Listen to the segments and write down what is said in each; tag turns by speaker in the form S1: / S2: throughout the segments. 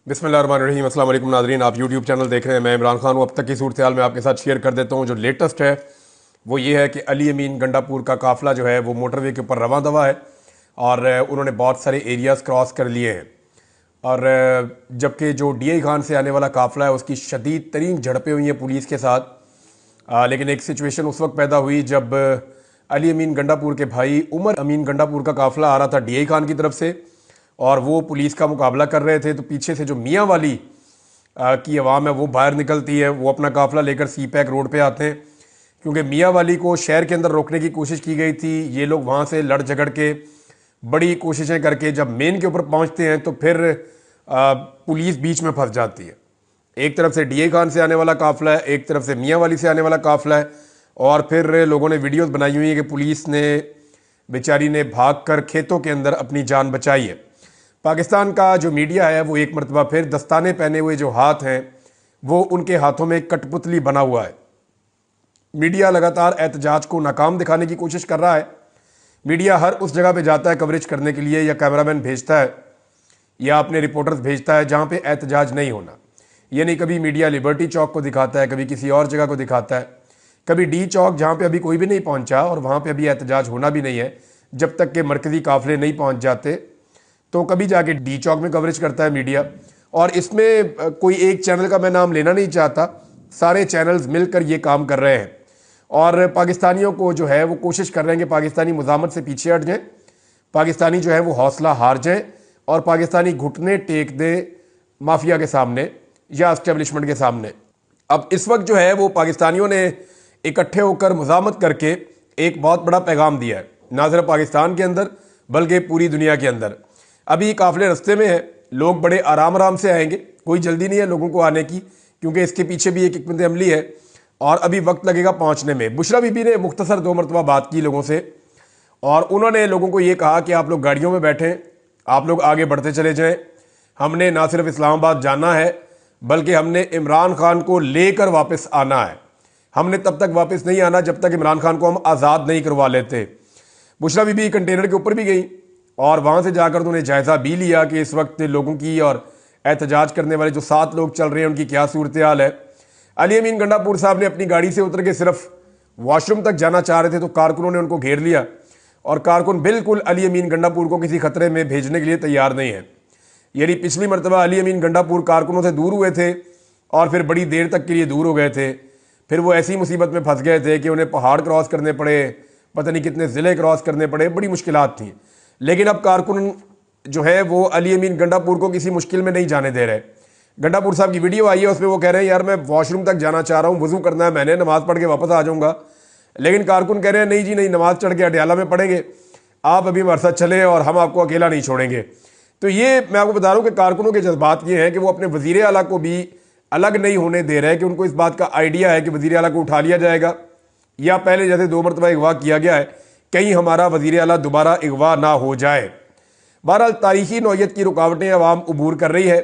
S1: बिस्मिल्लाहिर्रहमानिर्रहीम। अस्सलाम वालेकुम नाज़रीन, आप यूट्यूब चैनल देख रहे हैं। मैं इमरान खान हूँ। अब तक की सूरत हाल मैं आपके साथ शेयर कर देता हूँ। जो लेटेस्ट है वो ये है कि अली अमीन गंडापुर का काफ़िला जो है वो मोटरवे के ऊपर रवां दवा है और उन्होंने बहुत सारे एरियाज़ क्रॉस कर लिए हैं। और जबकि जो DI खान से आने वाला काफ़िला है उसकी शदीद तरीन झड़पें हुई हैं पुलिस के साथ। लेकिन एक सिचुएशन उस वक्त पैदा हुई जब अली अमीन गंडापुर के भाई उमर अमीन गंडापुर का काफ़िला आ रहा था DI खान की तरफ से और वो पुलिस का मुकाबला कर रहे थे। तो पीछे से जो मियाँ वाली की आवाम है वो बाहर निकलती है, वो अपना काफ़िला लेकर CPEC रोड पे आते हैं क्योंकि मियाँ वाली को शहर के अंदर रोकने की कोशिश की गई थी। ये लोग वहाँ से लड़ झगड़ के बड़ी कोशिशें करके जब मेन के ऊपर पहुँचते हैं तो फिर पुलिस बीच में फंस जाती है। एक तरफ से DI खान से आने वाला काफ़िला है, एक तरफ से मियाँ वाली से आने वाला काफ़िला है और फिर लोगों ने वीडियोस बनाई हुई है कि पुलिस ने बेचारी ने भागकर खेतों के अंदर अपनी जान बचाई है। पाकिस्तान का जो मीडिया है वो एक मरतबा फिर दस्ताने पहने हुए जो हाथ हैं वो उनके हाथों में कठपुतली बना हुआ है। मीडिया लगातार एहतजाज को नाकाम दिखाने की कोशिश कर रहा है। मीडिया हर उस जगह पे जाता है कवरेज करने के लिए, या कैमरामैन भेजता है या अपने रिपोर्टर्स भेजता है जहाँ पे एहतजाज नहीं होना। यानी कभी मीडिया लिबर्टी चौक को दिखाता है, कभी किसी और जगह को दिखाता है, कभी D चौक जहाँ पे अभी कोई भी नहीं पहुँचा और वहाँ पे अभी एहतजाज होना भी नहीं है जब तक के मरकज़ी काफ़िले नहीं पहुँच जाते, तो कभी जाके D चौक में कवरेज करता है मीडिया। और इसमें कोई एक चैनल का मैं नाम लेना नहीं चाहता, सारे चैनल्स मिलकर ये काम कर रहे हैं और पाकिस्तानियों को जो है वो कोशिश कर रहे हैं कि पाकिस्तानी मुज़ामत से पीछे हट जाएं, पाकिस्तानी जो है वो हौसला हार जाएं और पाकिस्तानी घुटने टेक दे माफिया के सामने या एस्टेब्लिशमेंट के सामने। अब इस वक्त जो है वो पाकिस्तानियों ने इकट्ठे होकर मुज़ामत करके एक बहुत बड़ा पैगाम दिया है, ना सिर्फ पाकिस्तान के अंदर बल्कि पूरी दुनिया के अंदर। अभी काफ़िले रास्ते में है, लोग बड़े आराम आराम से आएंगे, कोई जल्दी नहीं है लोगों को आने की क्योंकि इसके पीछे भी एक हिकमत अमली है और अभी वक्त लगेगा पहुंचने में। बुशरा बीबी ने मुख्तसर 2 मरतबा बात की लोगों से और उन्होंने लोगों को ये कहा कि आप लोग गाड़ियों में बैठें, आप लोग आगे बढ़ते चले जाएं। हमने ना सिर्फ इस्लामाबाद जाना है बल्कि हमने इमरान खान को लेकर वापस आना है। हमने तब तक वापस नहीं आना जब तक इमरान खान को हम आज़ाद नहीं करवा लेते। बुशरा बीबी कंटेनर के ऊपर भी गई और वहाँ से जाकर उन्होंने जायज़ा भी लिया कि इस वक्त लोगों की और एहतजाज करने वाले जो 7 लोग चल रहे हैं उनकी क्या सूरत हाल है। अली अमीन गंडापुर साहब ने अपनी गाड़ी से उतर के सिर्फ वॉशरूम तक जाना चाह रहे थे तो कारकुनों ने उनको घेर लिया और कारकुन बिल्कुल अली अमीन गंडापुर को किसी खतरे में भेजने के लिए तैयार नहीं है। यानी पिछली मरतबा अली अमीन गंडापुर कारकुनों से दूर हुए थे और फिर बड़ी देर तक के लिए दूर हो गए थे, फिर वो ऐसी मुसीबत में फंस गए थे कि उन्हें पहाड़ क्रॉस करने पड़े, पता नहीं कितने ज़िले क्रॉस करने पड़े, बड़ी मुश्किलात थी। लेकिन अब कारकुन जो है वो अली अमीन गंडापुर को किसी मुश्किल में नहीं जाने दे रहे। गंडापुर साहब की वीडियो आई है, उसमें वो कह रहे हैं यार मैं वॉशरूम तक जाना चाह रहा हूँ, वज़ू करना है मैंने, नमाज़ पढ़ के वापस आ जाऊँगा। लेकिन कारकुन कह रहे हैं नहीं जी नहीं, नमाज़ चढ़ के अडयाला में पढ़ेंगे, आप अभी हमारे साथ चले और हम आपको अकेला नहीं छोड़ेंगे। तो ये मैं आपको बता रहा हूँ कि कारकुनों के जज्बात ये हैं कि वो अपने वज़ीर आला को भी अलग नहीं होने दे रहे, कि उनको इस बात का आइडिया है कि वज़ीर आला को उठा लिया जाएगा या पहले जैसे 2 मरतबा अगवा किया गया है कहीं हमारा वज़ीर आला दोबारा अगवा ना हो जाए। बहरहाल तारीखी नौयत की रुकावटें अवाम अबूर कर रही है।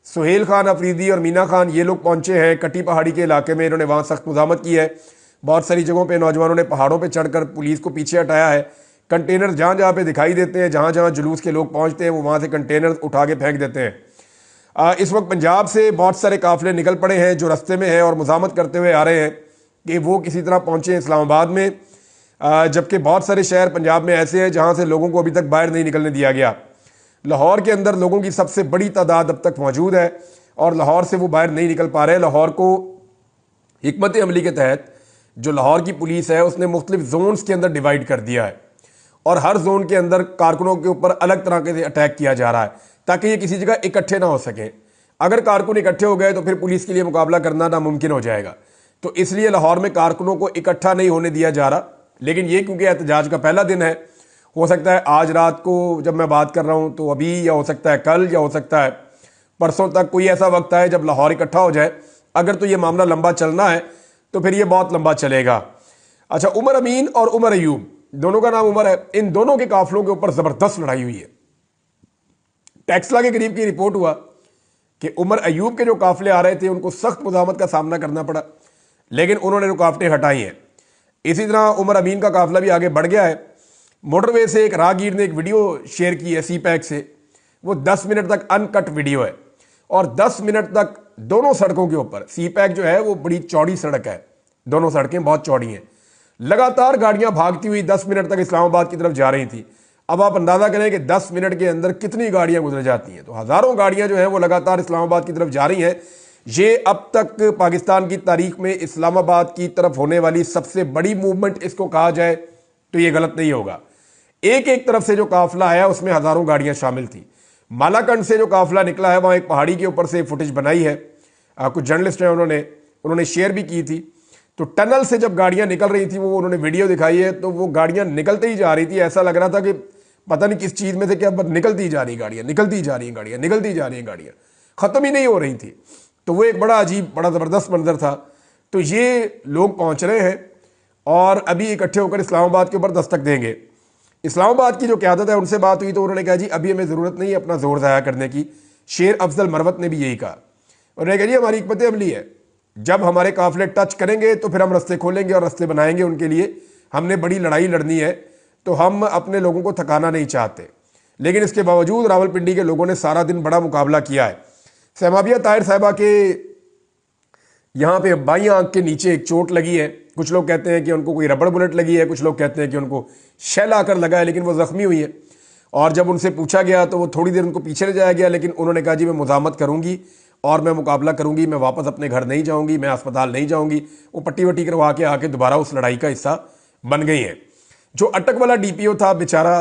S1: सुहेल खान अफरीदी और मीना खान ये लोग पहुंचे हैं कटी पहाड़ी के इलाके में, इन्होंने वहाँ सख्त मुज़ामत की है। बहुत सारी जगहों पे नौजवानों ने पहाड़ों पे चढ़कर पुलिस को पीछे हटाया है। कंटेनर जहाँ जहाँ पे दिखाई देते हैं, जहाँ जहाँ जुलूस के लोग पहुँचते हैं वो वहाँ से कंटेनर उठा के फेंक देते हैं। इस वक्त पंजाब से बहुत सारे काफ़िले निकल पड़े हैं जो रास्ते में हैं और मुज़ामत करते हुए आ रहे हैं कि वो किसी तरह पहुँचे इस्लामाबाद में, जबकि बहुत सारे शहर पंजाब में ऐसे हैं जहाँ से लोगों को अभी तक बाहर नहीं निकलने दिया गया। लाहौर के अंदर लोगों की सबसे बड़ी तादाद अब तक मौजूद है और लाहौर से वो बाहर नहीं निकल पा रहे। लाहौर को हिकमत अमली के तहत जो लाहौर की पुलिस है उसने मुख्तलिफ जोन्स के अंदर डिवाइड कर दिया है और हर जोन के अंदर कारकुनों के ऊपर अलग तरह के अटैक किया जा रहा है ताकि ये किसी जगह इकट्ठे ना हो सके। अगर कारकुन इकट्ठे हो गए तो फिर पुलिस के लिए मुकाबला करना नामुमकिन हो जाएगा। तो इसलिए लाहौर में कारकुनों को इकट्ठा नहीं होने दिया जा रहा। लेकिन ये क्योंकि एहतजाज का पहला दिन है, हो सकता है आज रात को जब मैं बात कर रहा हूँ तो अभी, या हो सकता है कल, या हो सकता है परसों तक कोई ऐसा वक्त आए जब लाहौर इकट्ठा हो जाए। अगर तो ये मामला लंबा चलना है तो फिर ये बहुत लंबा चलेगा। अच्छा, उमर अमीन और उमर अयूब, दोनों का नाम उमर है, इन दोनों के काफिलों के ऊपर ज़बरदस्त लड़ाई हुई है। टैक्सला के करीब की रिपोर्ट हुआ कि उमर अयूब के जो काफिले आ रहे थे उनको सख्त मुज़ामत का सामना करना पड़ा, लेकिन उन्होंने रुकावटें हटाई हैं। इसी तरह उमर अमीन का काफिला भी आगे बढ़ गया है। मोटरवे से एक राहगीर ने एक वीडियो शेयर की है CPEC से, वो 10 मिनट तक अनकट वीडियो है और 10 मिनट तक दोनों सड़कों के ऊपर, सी पैक जो है वो बड़ी चौड़ी सड़क है, दोनों सड़कें बहुत चौड़ी हैं, लगातार गाड़ियां भागती हुई 10 मिनट तक इस्लामाबाद की तरफ जा रही थी। अब आप अंदाजा करें कि 10 मिनट के अंदर कितनी गाड़ियां गुजर जाती हैं। तो हजारों गाड़ियां जो है वो लगातार इस्लामाबाद की तरफ जा रही हैं। ये अब तक पाकिस्तान की तारीख में इस्लामाबाद की तरफ होने वाली सबसे बड़ी मूवमेंट इसको कहा जाए तो ये गलत नहीं होगा। एक एक तरफ से जो काफिला आया उसमें हजारों गाड़ियां शामिल थी। मालाकंड से जो काफिला निकला है वहां एक पहाड़ी के ऊपर से फुटेज बनाई है, कुछ जर्नलिस्ट हैं उन्होंने शेयर भी की थी। तो टनल से जब गाड़ियां निकल रही थी वो उन्होंने वीडियो दिखाई है, तो वो गाड़ियां निकलते ही जा रही थी। ऐसा लग रहा था कि पता नहीं किस चीज में से क्या निकलती जा रही गाड़ियां, निकलती जा रही गाड़ियां, निकलती जा रही गाड़ियां, खत्म ही नहीं हो रही थी। तो वो एक बड़ा अजीब, बड़ा जबरदस्त मंजर था। तो ये लोग पहुंच रहे हैं और अभी इकट्ठे होकर इस्लामाबाद के ऊपर दस्तक देंगे। इस्लामाबाद की जो क़यादत है उनसे बात हुई तो उन्होंने कहा जी अभी हमें ज़रूरत नहीं है अपना जोर ज़ाया करने की। शेर अफजल मरवत ने भी यही कहा। उन्होंने कहा जी हमारी हिकमत अमली है, जब हमारे काफिले टच करेंगे तो फिर हम रास्ते खोलेंगे और रास्ते बनाएंगे उनके लिए। हमने बड़ी लड़ाई लड़नी है, तो हम अपने लोगों को थकाना नहीं चाहते। लेकिन इसके बावजूद रावलपिंडी के लोगों ने सारा दिन बड़ा मुकाबला किया है। सहमाबिया ताहिर साहिबा के यहाँ पे बाईं आंख के नीचे एक चोट लगी है। कुछ लोग कहते हैं कि उनको कोई रबड़ बुलेट लगी है, कुछ लोग कहते हैं कि उनको शेल आकर लगा है, लेकिन वो जख्मी हुई है। और जब उनसे पूछा गया तो वो थोड़ी देर उनको पीछे ले जाया गया, लेकिन उन्होंने कहा जी मैं मुजामत करूंगी और मैं मुकाबला करूंगी, मैं वापस अपने घर नहीं जाऊंगी, मैं अस्पताल नहीं जाऊंगी। वो पट्टी वट्टी करवा के आके दोबारा उस लड़ाई का हिस्सा बन गई है। जो अटक वाला डीपीओ था बेचारा,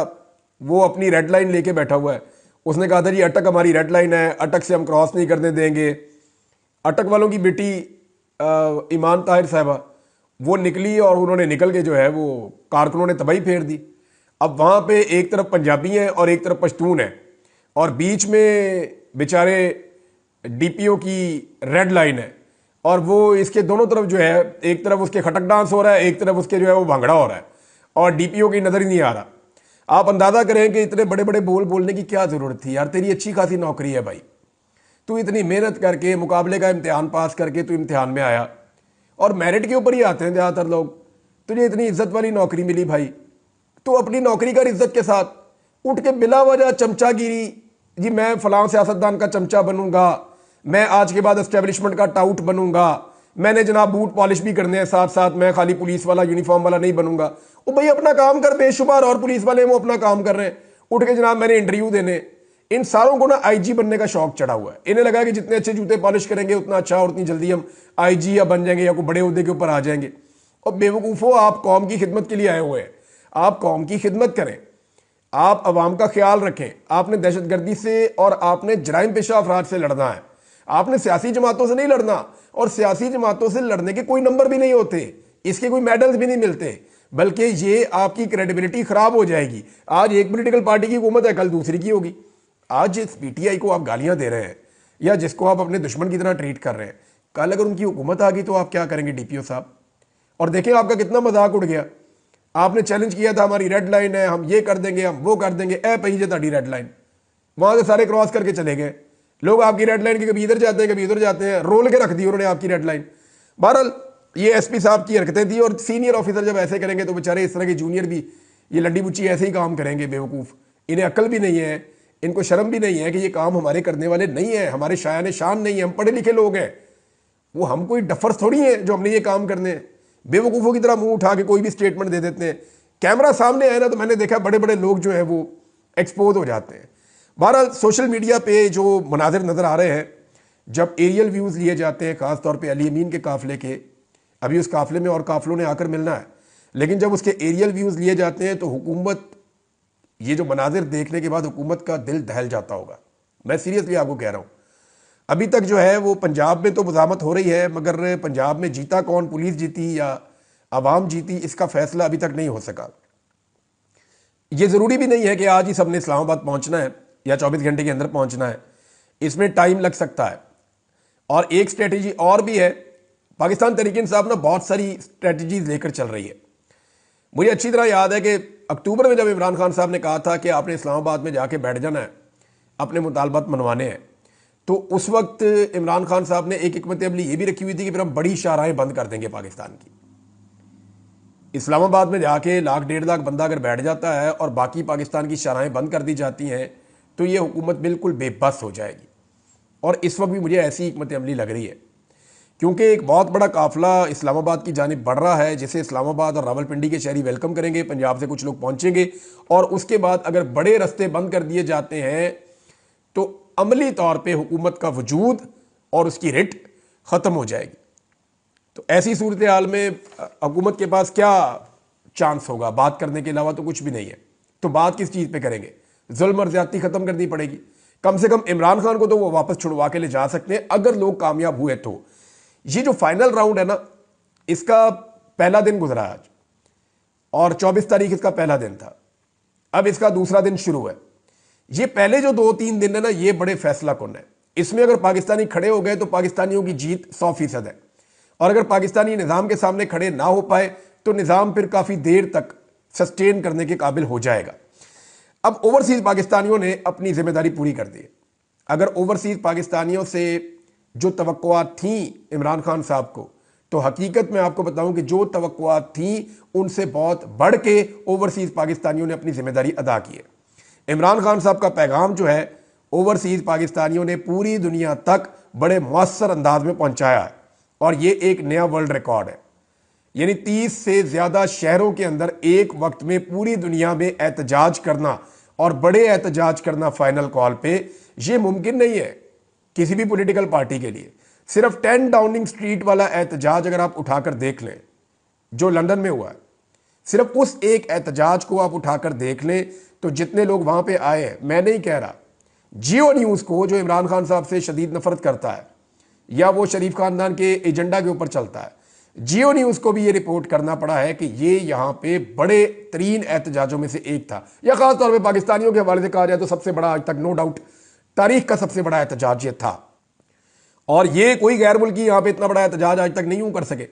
S1: वो अपनी रेड लाइन लेके बैठा हुआ है। उसने कहा था जी अटक हमारी रेड लाइन है, अटक से हम क्रॉस नहीं करने देंगे। अटक वालों की बेटी ईमान ताहिर साहिबा वो निकली और उन्होंने निकल के जो है वो कारकुनों ने तबाही फेर दी। अब वहाँ पे एक तरफ पंजाबी हैं और एक तरफ पश्तून है, और बीच में बेचारे डीपीओ की रेड लाइन है, और वो इसके दोनों तरफ जो है, एक तरफ उसके खटक डांस हो रहा है, एक तरफ उसके जो है वो भांगड़ा हो रहा है, और डीपीओ की नज़र ही नहीं आ रहा। आप अंदाज़ा करें कि इतने बड़े बड़े बोलने की क्या ज़रूरत थी यार। तेरी अच्छी खासी नौकरी है भाई, तू इतनी मेहनत करके मुकाबले का इम्तिहान पास करके तू इम्तिहान में आया, और मेरिट के ऊपर ही आते हैं ज़्यादातर लोग। तुझे इतनी इज्जत वाली नौकरी मिली भाई, तो अपनी नौकरी कर इज्जत के साथ। उठ के बिला वजह चमचागिरी, जी मैं फलां सियासतदान का चमचा बनूंगा, मैं आज के बाद एस्टेब्लिशमेंट का टाउट बनूंगा, मैंने जनाब बूट पॉलिश भी करने हैं साथ साथ, मैं खाली पुलिस वाला यूनिफॉर्म वाला नहीं बनूंगा। वो भाई अपना काम कर, बेशुमार और पुलिस वाले वो अपना काम कर रहे हैं। उठ के जनाब मैंने इंटरव्यू देने। इन सारों को ना आईजी बनने का शौक चढ़ा हुआ है। इन्हें लगा कि जितने अच्छे जूते पॉलिश करेंगे उतना अच्छा, और उतनी जल्दी हम आईजी या बन जाएंगे या कोई बड़े ओहदे के ऊपर आ जाएंगे। और बेवकूफ़ो, आप कौम की खिदमत के लिए आए हुए हैं, आप कौम की खिदमत करें, आप अवाम का ख्याल रखें। आपने दहशतगर्दी से और आपने जराइम पेशा अफराद से लड़ना है, आपने सियासी जमातों से नहीं लड़ना। और सियासी जमातों से लड़ने के कोई नंबर भी नहीं होते, इसके कोई मेडल्स भी नहीं मिलते, बल्कि ये आपकी क्रेडिबिलिटी खराब हो जाएगी। आज एक पॉलिटिकल पार्टी की हुकूमत है, कल दूसरी की होगी। आज जिस पीटीआई को आप गालियां दे रहे हैं या जिसको आप अपने दुश्मन की तरह ट्रीट कर रहे हैं, कल अगर उनकी हुकूमत आ गई तो आप क्या करेंगे डीपीओ साहब। और देखें आपका कितना मजाक उड़ गया। आपने चैलेंज किया था हमारी रेड लाइन है, हम ये कर देंगे, हम वो कर देंगे। ए पही जे ताड़ी रेड लाइन, वहां से सारे क्रॉस करके चले गए लोग। आपकी रेड लाइन के कभी इधर जाते हैं कभी उधर जाते हैं, रोल के रख दी उन्होंने आपकी रेड लाइन। बहरहाल ये एसपी साहब की हरकतें थी, और सीनियर ऑफिसर जब ऐसे करेंगे तो बेचारे इस तरह के जूनियर भी, ये लड्डी बुच्ची ऐसे ही काम करेंगे। बेवकूफ़, इन्हें अक्ल भी नहीं है, इनको शर्म भी नहीं है कि ये काम हमारे करने वाले नहीं है, हमारे शायान शान नहीं है, हम पढ़े लिखे लोग हैं। वो हम कोई डफर्स थोड़ी हैं जो हमने ये काम करने हैं। बेवकूफ़ों की तरह मुंह उठा के कोई भी स्टेटमेंट दे देते हैं। कैमरा सामने आए ना तो मैंने देखा बड़े बड़े लोग जो है वो एक्सपोज हो जाते हैं। बहरहाल सोशल मीडिया पे जो मनाजिर नज़र आ रहे हैं, जब एरियल व्यूज़ लिए जाते हैं, ख़ासतौर पे अली अमीन के काफ़िले के, अभी उस काफ़िले में और काफ़िलों ने आकर मिलना है, लेकिन जब उसके एरियल व्यूज़ लिए जाते हैं तो हुकूमत, ये जो मनाजिर देखने के बाद हुकूमत का दिल दहल जाता होगा। मैं सीरियसली आपको कह रहा हूँ। अभी तक जो है वो पंजाब में तो मज़ामत हो रही है, मगर पंजाब में जीता कौन, पुलिस जीती या आवाम जीती, इसका फैसला अभी तक नहीं हो सका। ये ज़रूरी भी नहीं है कि आज ही सबने इस्लामाबाद पहुंचना है या 24 घंटे के अंदर पहुंचना है, इसमें टाइम लग सकता है। और एक स्ट्रेटजी और भी है, पाकिस्तान तहरीक-ए-इंसाफ ना बहुत सारी स्ट्रेटजीज लेकर चल रही है। मुझे अच्छी तरह याद है कि अक्टूबर में जब इमरान खान साहब ने कहा था कि आपने इस्लामाबाद में जाके बैठ जाना है, अपने मुतालबात मनवाने हैं, तो उस वक्त इमरान खान साहब ने एक हिकमत अमली ये भी रखी हुई थी कि फिर हम बड़ी शाहराहें बंद कर देंगे पाकिस्तान की। इस्लामाबाद में जाके 1 लाख 1.5 लाख बंदा अगर बैठ जाता है और बाकी पाकिस्तान की शाहराहें बंद कर दी जाती हैं तो ये हुकूमत बिल्कुल बेबस हो जाएगी। और इस वक्त भी मुझे ऐसी हिकमत अमली लग रही है, क्योंकि एक बहुत बड़ा काफिला इस्लामाबाद की जानिब बढ़ रहा है, जिसे इस्लामाबाद और रावलपिंडी के शहरी वेलकम करेंगे। पंजाब से कुछ लोग पहुंचेंगे और उसके बाद अगर बड़े रास्ते बंद कर दिए जाते हैं तो अमली तौर पे हुकूमत का वजूद और उसकी रिट ख़त्म हो जाएगी। तो ऐसी सूरत हाल में हुकूमत के पास क्या चांस होगा? बात करने के अलावा तो कुछ भी नहीं है। तो बात किस चीज़ पे करेंगे? जुल्म और ज़्यादती ख़त्म करनी पड़ेगी। कम से कम इमरान खान को तो वो वापस छुड़वा के ले जा सकते हैं अगर लोग कामयाब हुए तो। ये जो फाइनल राउंड है ना, इसका पहला दिन गुजरा आज और 24 तारीख इसका पहला दिन था। अब इसका दूसरा दिन शुरू है। ये पहले जो 2-3 दिन है ना, ये बड़े फैसला कुन है। इसमें अगर पाकिस्तानी खड़े हो गए तो पाकिस्तानियों की जीत 100% है, और अगर पाकिस्तानी निज़ाम के सामने खड़े ना हो पाए तो निज़ाम फिर काफ़ी देर तक सस्टेन करने के काबिल हो जाएगा। अब ओवरसीज़ पाकिस्तानियों ने अपनी जिम्मेदारी पूरी कर दी है। अगर ओवरसीज़ पाकिस्तानियों से जो तवक्कुआत थी इमरान खान साहब को, तो हकीकत में आपको बताऊं कि जो तवक्कुआत थी उनसे बहुत बढ़ के ओवरसीज़ पाकिस्तानियों ने अपनी जिम्मेदारी अदा की है। इमरान खान साहब का पैगाम जो है ओवरसीज़ पाकिस्तानियों ने पूरी दुनिया तक बड़े मौसर अंदाज में पहुंचाया है, और ये एक नया वर्ल्ड रिकॉर्ड है। यानी 30 से ज़्यादा शहरों के अंदर एक वक्त में पूरी दुनिया में एहतजाज करना, और बड़े एहतजाज करना फाइनल कॉल पे, ये मुमकिन नहीं है किसी भी पॉलिटिकल पार्टी के लिए। सिर्फ 10 डाउनिंग स्ट्रीट वाला एहतजाज अगर आप उठाकर देख लें जो लंदन में हुआ है, सिर्फ उस एक एहतजाज को आप उठाकर देख लें तो जितने लोग वहां पे आए हैं, मैं नहीं कह रहा जियो न्यूज़ को जो इमरान खान साहब से शदीद नफरत करता है या वो शरीफ खानदान के एजेंडा के ऊपर चलता है, जियो न्यूज़ को भी ये रिपोर्ट करना पड़ा है कि ये यहाँ पे बड़े तरीन एहतजाजों में से एक था, या खास तौर पे पाकिस्तानियों के हवाले से कहा जाए तो सबसे बड़ा आज तक नो डाउट तारीख का सबसे बड़ा एहतजाज ये था। और ये कोई गैर मुल्की यहाँ पे इतना बड़ा एहतजाज आज तक नहीं यूं कर सके,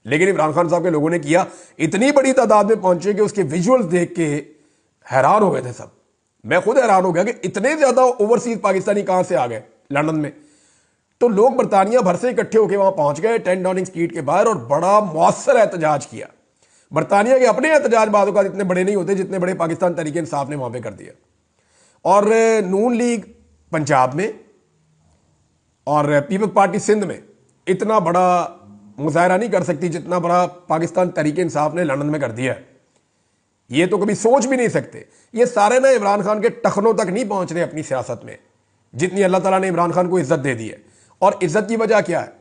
S1: लेकिन इमरान खान साहब के लोगों ने किया। इतनी बड़ी तादाद में पहुंचे कि उसके विजुअल्स देख के हैरान हो गए थे सब। मैं खुद हैरान हो गया कि इतने ज्यादा ओवरसीज पाकिस्तानी कहां से आ गए लंदन में। तो लोग बरतानिया भर से इकट्ठे होकर वहां पहुंच गए 10 डाउनिंग स्ट्रीट के बाहर, और बड़ा मौसर एहतजाज किया। बरतानिया के अपने एहतजाज बातों का इतने बड़े नहीं होते जितने बड़े पाकिस्तान तहरीक इंसाफ ने वहां पे कर दिया। और नून लीग पंजाब में और पीपल्स पार्टी सिंध में इतना बड़ा मुजाहरा नहीं कर सकती जितना बड़ा पाकिस्तान तहरीक इंसाफ ने लंदन में कर दिया है। ये तो कभी सोच भी नहीं सकते। ये सारे ना इमरान खान के टखनों तक नहीं पहुंच रहे अपनी सियासत में, जितनी अल्लाह ताला ने इमरान खान को इज्जत दे दी है। और इज्जत की वजह क्या है?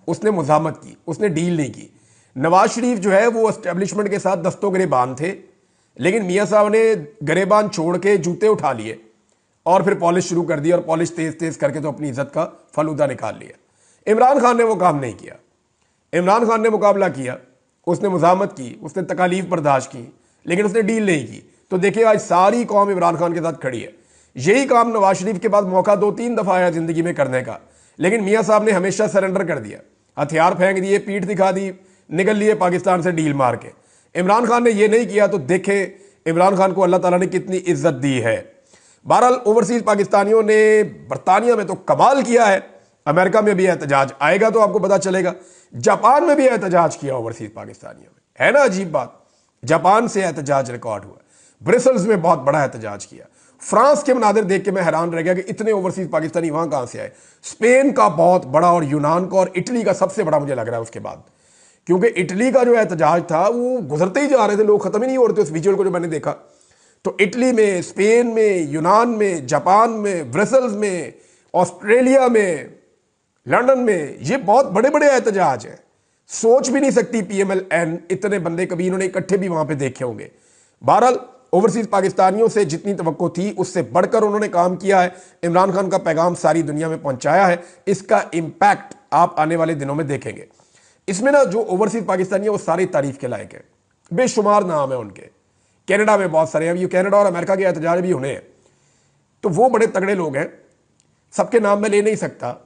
S1: उसने मुजामत की, उसने डील नहीं की। नवाज शरीफ जो है वो एस्टेब्लिशमेंट के साथ दस्तों गिरेबान थे, लेकिन मियाँ साहब ने गिरेबान छोड़ के जूते उठा लिए और फिर पॉलिश शुरू कर दी, और पॉलिश तेज तेज करके तो अपनी इज्जत का फलूदा निकाल लिया। इमरान खान ने वो काम नहीं किया। इमरान खान ने मुकाबला किया, उसने मुजामत की, उसने तकालीफ बर्दाश्त की, लेकिन उसने डील नहीं की। तो देखिए आज सारी कौम इमरान खान के साथ खड़ी है। यही काम नवाज शरीफ के पास मौका 2-3 दफा आया जिंदगी में करने का, लेकिन मियाँ साहब ने हमेशा सरेंडर कर दिया, हथियार फेंक दिए, पीठ दिखा दी, निकल लिए पाकिस्तान से डील मार के। इमरान खान ने यह नहीं किया। तो देखे इमरान खान को अल्लाह ताला ने कितनी इज्जत दी है। बहरहाल ओवरसीज पाकिस्तानियों ने बरतानिया में तो कमाल किया है। अमेरिका में भी एहतजाज आएगा तो आपको पता चलेगा। जापान में भी एहतजाज किया ओवरसीज पाकिस्तानियों में, है ना अजीब बात। जापान से एहतजाज रिकॉर्ड हुआ। ब्रसेल्स में बहुत बड़ा एहतजाज किया। फ्रांस के मनादिर देख के मैं हैरान रह गया कि इतने ओवरसीज पाकिस्तानी वहां कहां से आए। स्पेन का बहुत बड़ा, और यूनान का, और इटली का सबसे बड़ा मुझे लग रहा है उसके बाद, क्योंकि इटली का जो एहतजाज था वो गुजरते ही जा रहे थे, लोग खत्म ही नहीं हो रहे थे उस विजुअल को जो मैंने देखा। तो इटली में, स्पेन में, यूनान में, जापान में, ब्रसेल्स में, ऑस्ट्रेलिया में, लंदन में, ये बहुत बड़े बड़े एहतजाज हैं। सोच भी नहीं सकती PMLN इतने बंदे कभी इन्होंने इकट्ठे भी वहां पे देखे होंगे। बहरहाल ओवरसीज पाकिस्तानियों से जितनी तवक्को थी उससे बढ़कर उन्होंने काम किया है। इमरान खान का पैगाम सारी दुनिया में पहुंचाया है। इसका इंपैक्ट आप आने वाले दिनों में देखेंगे। इसमें ना जो ओवरसीज पाकिस्तानी है वो सारी तारीफ के लायक है। बेशुमार नाम है उनके। कनाडा में बहुत सारे हैं, ये कनाडा और अमेरिका के एहतजाज भी होने हैं, तो वो बड़े तगड़े लोग हैं। सबके नाम मैं ले नहीं सकता,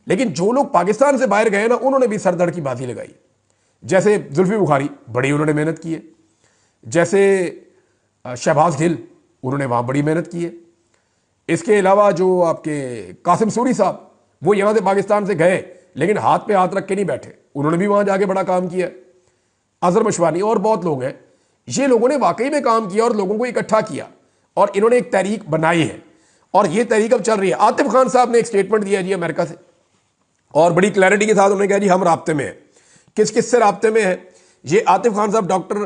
S1: लेकिन जो लोग पाकिस्तान से बाहर गए ना उन्होंने भी सरदर्द की बाजी लगाई। जैसे जुल्फी बुखारी, बड़ी उन्होंने मेहनत की है। जैसे शहबाज गिल, उन्होंने वहां बड़ी मेहनत की है। इसके अलावा जो आपके कासिम सूरी साहब, वो यहां से पाकिस्तान से गए लेकिन हाथ पे हाथ रख के नहीं बैठे, उन्होंने भी वहां जाके बड़ा काम किया। अजहर मशवानी और बहुत लोग हैं। ये लोगों ने वाकई में काम किया और लोगों को इकट्ठा किया, और इन्होंने एक तहरीक बनाई है। और ये तहरीक अब चल रही है। आतिफ खान साहब ने एक स्टेटमेंट दिया जी अमेरिका से, और बड़ी क्लैरिटी के साथ उन्होंने कहा जी हम राब्ते में हैं। किस किस से राब्ते में है? ये आतिफ खान साहब डॉक्टर,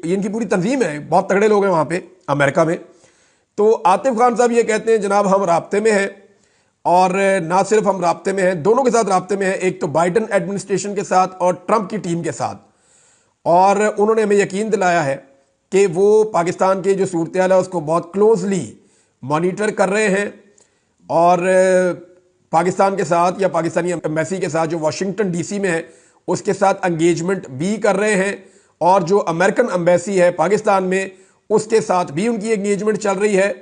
S1: इनकी पूरी तंजीम है, बहुत तगड़े लोग हैं वहाँ पे अमेरिका में। तो आतिफ खान साहब ये कहते हैं जनाब हम राब्ते में हैं, और ना सिर्फ हम राब्ते में हैं, दोनों के साथ राब्ते में हैं, एक तो बाइडन एडमिनिस्ट्रेशन के साथ और ट्रंप की टीम के साथ। और उन्होंने हमें यकीन दिलाया है कि वो पाकिस्तान के जो सूरत हाल है उसको बहुत क्लोजली मॉनिटर कर रहे हैं, और पाकिस्तान के साथ या पाकिस्तानी एम्बेसी के साथ जो वाशिंगटन डीसी में है उसके साथ एंगेजमेंट भी कर रहे हैं, और जो अमेरिकन एम्बेसी है पाकिस्तान में उसके साथ भी उनकी एंगेजमेंट चल रही है।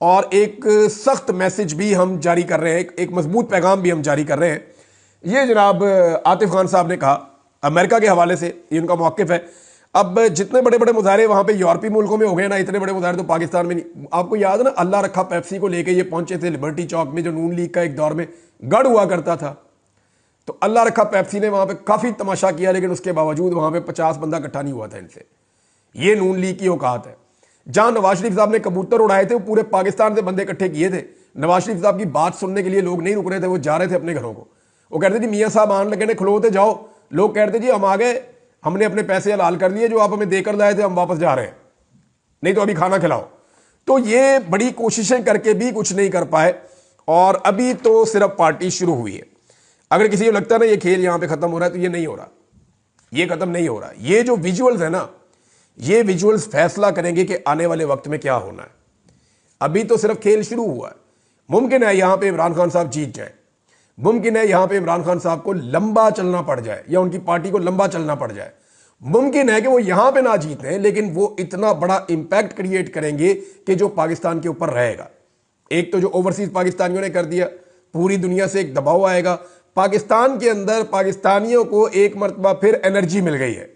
S1: और एक सख्त मैसेज भी हम जारी कर रहे हैं, एक मजबूत पैगाम भी हम जारी कर रहे हैं। ये जनाब आतिफ खान साहब ने कहा अमेरिका के हवाले से, ये उनका मौक़िफ़ है। अब जितने बड़े बड़े मुजाहरे वहाँ पे यूरोपीय मुल्कों में हो गए ना, इतने बड़े मुजाहरे तो पाकिस्तान में नहीं। आपको याद है ना, अल्लाह रखा पेप्सी को लेके ये पहुंचे थे लिबर्टी चौक में, जो नून लीग का एक दौर में गढ़ हुआ करता था। तो अल्लाह रखा पेप्सी ने वहाँ पे काफ़ी तमाशा किया, लेकिन उसके बावजूद वहाँ पे 50 बंदा इकट्ठा नहीं हुआ था इनसे। ये नून लीग की औकात है। जहाँ नवाज शरीफ साहब ने कबूतर उड़ाए थे वो पूरे पाकिस्तान से बंदे इकट्ठे किए थे। नवाज शरीफ साहब की बात सुनने के लिए लोग नहीं रुक रहे थे, वो जा रहे थे अपने घरों को। वो कहते जी मियाँ साहब आने लगे ने, खलोते जाओ। लोग कहते जी हम आ गए, हमने अपने पैसे हलाल कर लिए, जो आप हमें देकर लाए थे हम वापस जा रहे हैं, नहीं तो अभी खाना खिलाओ। तो ये बड़ी कोशिशें करके भी कुछ नहीं कर पाए, और अभी तो सिर्फ पार्टी शुरू हुई है। अगर किसी को लगता है ना ये खेल यहां पे खत्म हो रहा है, तो ये नहीं हो रहा, ये खत्म नहीं हो रहा। ये जो विजुअल्स है ना, ये विजुअल्स फैसला करेंगे कि आने वाले वक्त में क्या होना है। अभी तो सिर्फ खेल शुरू हुआ है। मुमकिन है यहां पे इमरान खान साहब जीत जाए, मुमकिन है यहां पे इमरान खान साहब को लंबा चलना पड़ जाए, या उनकी पार्टी को लंबा चलना पड़ जाए। मुमकिन है कि वो यहां पे ना जीतें, लेकिन वो इतना बड़ा इंपैक्ट क्रिएट करेंगे कि जो पाकिस्तान के ऊपर रहेगा। एक तो जो ओवरसीज पाकिस्तानियों ने कर दिया, पूरी दुनिया से एक दबाव आएगा। पाकिस्तान के अंदर पाकिस्तानियों को एक मरतबा फिर एनर्जी मिल गई है,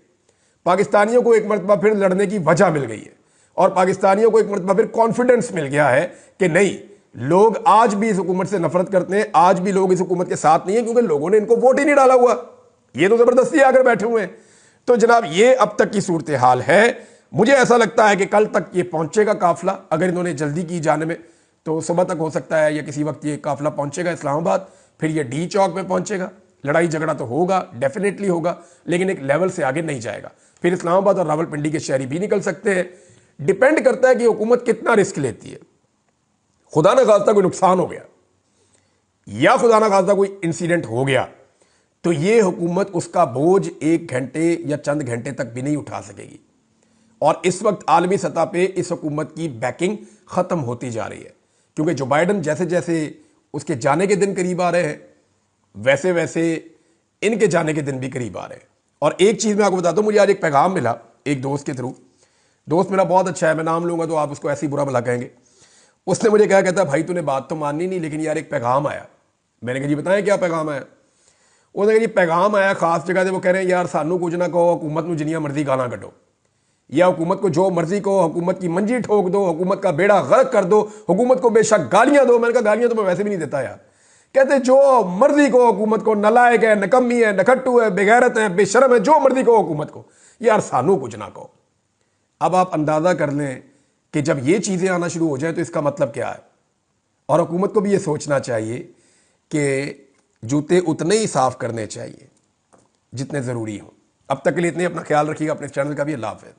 S1: पाकिस्तानियों को एक मरतबा फिर लड़ने की वजह मिल गई है, और पाकिस्तानियों को एक मरतबा फिर कॉन्फिडेंस मिल गया है कि नहीं, लोग आज भी इस हुकूमत से नफरत करते हैं, आज भी लोग इस हुकूमत के साथ नहीं है, क्योंकि लोगों ने इनको वोट ही नहीं डाला हुआ, ये तो जबरदस्ती आकर बैठे हुए हैं। तो जनाब ये अब तक की सूरत हाल है। मुझे ऐसा लगता है कि कल तक ये पहुंचेगा काफिला, अगर इन्होंने जल्दी की जाने में, तो सुबह तक हो सकता है या किसी वक्त ये काफिला पहुंचेगा इस्लामाबाद, फिर ये डी चौक में पहुंचेगा। लड़ाई झगड़ा तो होगा, डेफिनेटली होगा, लेकिन एक लेवल से आगे नहीं जाएगा। फिर इस्लामाबाद और रावलपिंडी के शहरी भी निकल सकते हैं। डिपेंड करता है कि हुकूमत कितना रिस्क लेती है। खुदा ना खास्ता कोई नुकसान हो गया या खुदा ना खास्ता कोई इंसिडेंट हो गया, तो ये हुकूमत उसका बोझ 1 घंटे या चंद घंटे तक भी नहीं उठा सकेगी। और इस वक्त आलमी सतह पे इस हुकूमत की बैकिंग खत्म होती जा रही है, क्योंकि जो बाइडन जैसे जैसे उसके जाने के दिन करीब आ रहे हैं, वैसे वैसे इनके जाने के दिन भी करीब आ रहे हैं। और एक चीज़ मैं आपको बताता हूँ, मुझे आज एक पैगाम मिला एक दोस्त के थ्रू। दोस्त मेरा बहुत अच्छा है, मैं नाम लूँगा तो आप उसको ऐसे ही बुरा भला कहेंगे। उसने मुझे क्या कहता, भाई तूने बात तो माननी नहीं, लेकिन यार एक पैगाम आया। मैंने कहा जी बताएं क्या पैगाम आया। उसने कहा जी पैगाम आया खास जगह से, वो कह रहे हैं यार सानू कुछ ना कहो, हुकूमत में जिनिया मर्जी गाना कटो, या हुकूमत को जो मर्जी कहो, हुकूमत की मंजी ठोक दो, हुकूमत का बेड़ा गर्क कर दो, हुकूमत को बेशक गालियां दो। मैंने कहा गालियां तो मैं वैसे भी नहीं देता यार। कहते जो मर्जी को हुकूमत को, नलायक है, नकम्मी है, नखट्टू है, बेगैरत है, बेशरम है, जो मर्जी को हुकूमत को, यार सानू कुछ ना कहो। अब आप अंदाजा कर लें कि जब ये चीज़ें आना शुरू हो जाए तो इसका मतलब क्या है। और हुकूमत को भी ये सोचना चाहिए कि जूते उतने ही साफ करने चाहिए जितने ज़रूरी हों। अब तक के लिए इतने, अपना ख्याल रखिएगा, अपने चैनल का भी। अल्लाह हाफ़िज़।